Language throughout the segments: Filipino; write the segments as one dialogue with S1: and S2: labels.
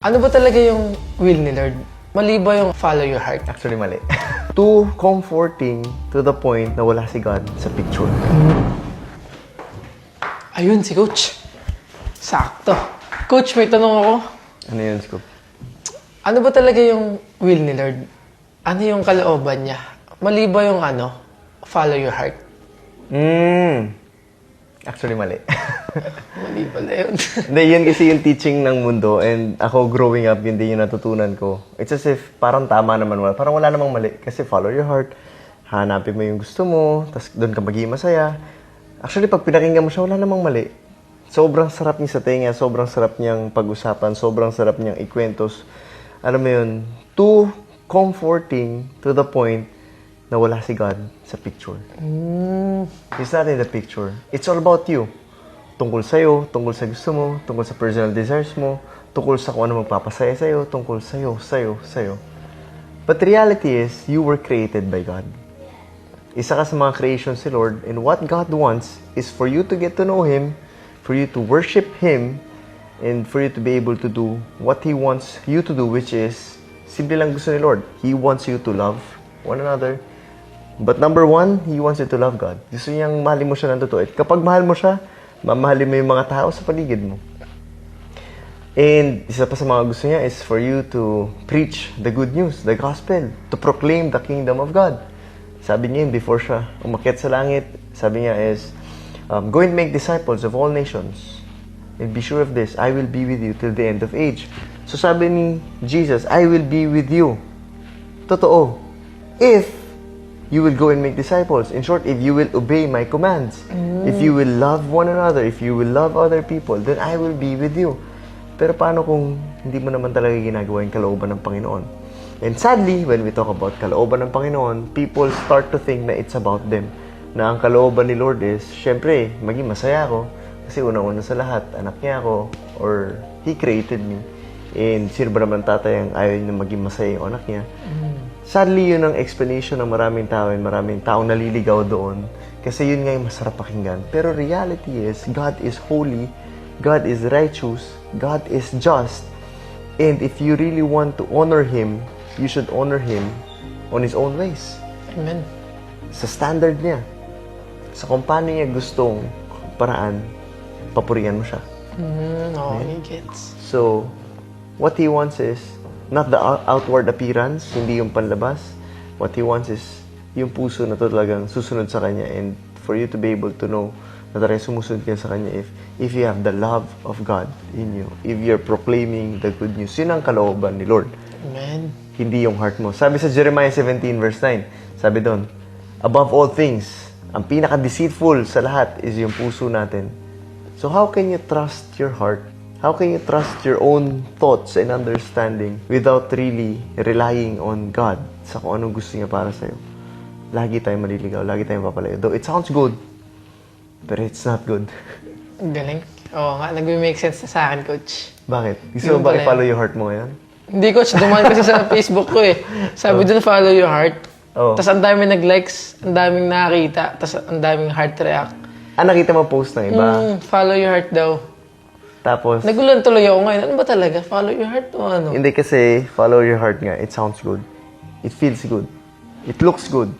S1: Ano ba talaga yung will ni Lord? Mali ba yung follow your heart?
S2: Actually, mali. Too comforting to the point na wala si God sa picture.
S1: Ayun, si Coach. Sakto. Coach, may tanong ako.
S2: Ano yun, Scoop?
S1: Ano ba talaga yung will ni Lord? Ano yung kalooban niya? Mali ba yung follow your heart?
S2: Actually, mali.
S1: Mali pala yun.
S2: Hindi, yun kasi yung teaching ng mundo and ako growing up, yun din yung natutunan ko. It's as if parang tama naman wala. Parang wala namang mali. Kasi follow your heart, hanapin mo yung gusto mo, tapos doon ka magiging masaya. Actually, pag pinakinggan mo siya, wala namang mali. Sobrang sarap niya sa tenga, sobrang sarap niyang pag-usapan, sobrang sarap niyang ikwentos. Alam mo yun, too comforting to the point na wala si God sa picture. He's not in the picture. It's all about you. Tungkol sa'yo, tungkol sa gusto mo, tungkol sa personal desires mo, tungkol sa kung ano magpapasaya sa'yo, tungkol sa'yo. But the reality is, you were created by God. Isa ka sa mga creations si Lord, and what God wants is for you to get to know Him, for you to worship Him, and for you to be able to do what He wants you to do, which is, simple lang gusto ni Lord. He wants you to love one another. But number one, He wants you to love God. Gusto niyang mahalin mo siya ng totoo. At kapag mahal mo siya, mamahalin mo yung mga tao sa paligid mo. And isa pa sa mga gusto niya is for you to preach the good news, the gospel, to proclaim the kingdom of God. Sabi niya before siya umakyat sa langit, sabi niya is, go and make disciples of all nations. And be sure of this, I will be with you till the end of age. So sabi ni Jesus, I will be with you. Totoo. If you will go and make disciples. In short, if you will obey my commands, if you will love one another, if you will love other people, then I will be with you. Pero paano kung hindi mo naman talaga ginagawa yung kalooban ng Panginoon? And sadly, when we talk about kalooban ng Panginoon, people start to think na it's about them. Na ang kalooban ni Lord is, syempre, maging masaya ako. Kasi unang-una sa lahat, anak niya ako, or He created me. And sino ba naman tatay ang ayaw niya maging masaya yung anak niya? Sadly, yun ang explanation ng maraming tao and maraming taong naliligaw doon. Kasi yun nga yung masarap pakinggan. Pero reality is, God is holy, God is righteous, God is just. And if you really want to honor Him, you should honor Him on His own ways.
S1: Amen.
S2: Sa standard niya. Sa kung paano niya gustong paraan, papurihan mo siya.
S1: Okay, gets.
S2: So, what He wants is, not the outward appearance, hindi yung panlabas. What He wants is yung puso na talagang susunod sa Kanya, and for you to be able to know na talagang sumusunod ka sa Kanya if you have the love of God in you, if you're proclaiming the good news. Yun ang kalooban ni Lord.
S1: Amen.
S2: Hindi yung heart mo. Sabi sa Jeremiah 17 verse 9, sabi doon, above all things, ang pinaka-deceitful sa lahat is yung puso natin. So how can you trust your heart? How can you trust your own thoughts and understanding without really relying on God sa kung anong gusto niya para sa'yo? Lagi tayong maliligaw, lagi tayong papalayo. Though it sounds good, but it's not good.
S1: Galing. Oo nga, nag-make sense na sa akin, Coach.
S2: Bakit? Gusto
S1: Yun
S2: mo ba
S1: pala
S2: i-follow yung heart mo ngayon?
S1: Hindi, Coach. Dumaan kasi sa Facebook ko eh. Sabi doon, follow your heart.
S2: Oh.
S1: Tapos ang daming nag-likes, ang daming nakakita, tapos ang daming heart react.
S2: Nakita mo post ng iba?
S1: Follow your heart daw.
S2: Tapos,
S1: Nagulan tuloy ako ngayon. Ano ba talaga? Follow your heart o ano?
S2: hindi kasi follow your heart nga. It sounds good. It feels good. It looks good.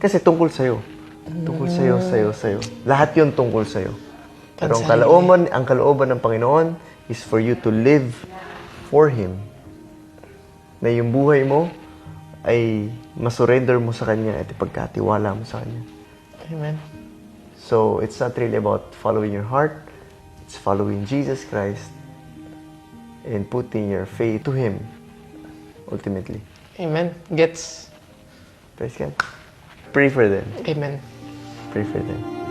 S2: Kasi tungkol sa'yo. Tungkol sa'yo. Lahat yun tungkol sa'yo. Pero ang kalooban ng Panginoon is for you to live for Him. Na yung buhay mo ay masurrender mo sa Kanya at ipagkatiwala mo sa Kanya.
S1: Amen.
S2: So, it's not really about following your heart. It's following Jesus Christ and putting your faith to Him, ultimately.
S1: Amen. Gets.
S2: Praise God. Pray for them.
S1: Amen.
S2: Pray for them.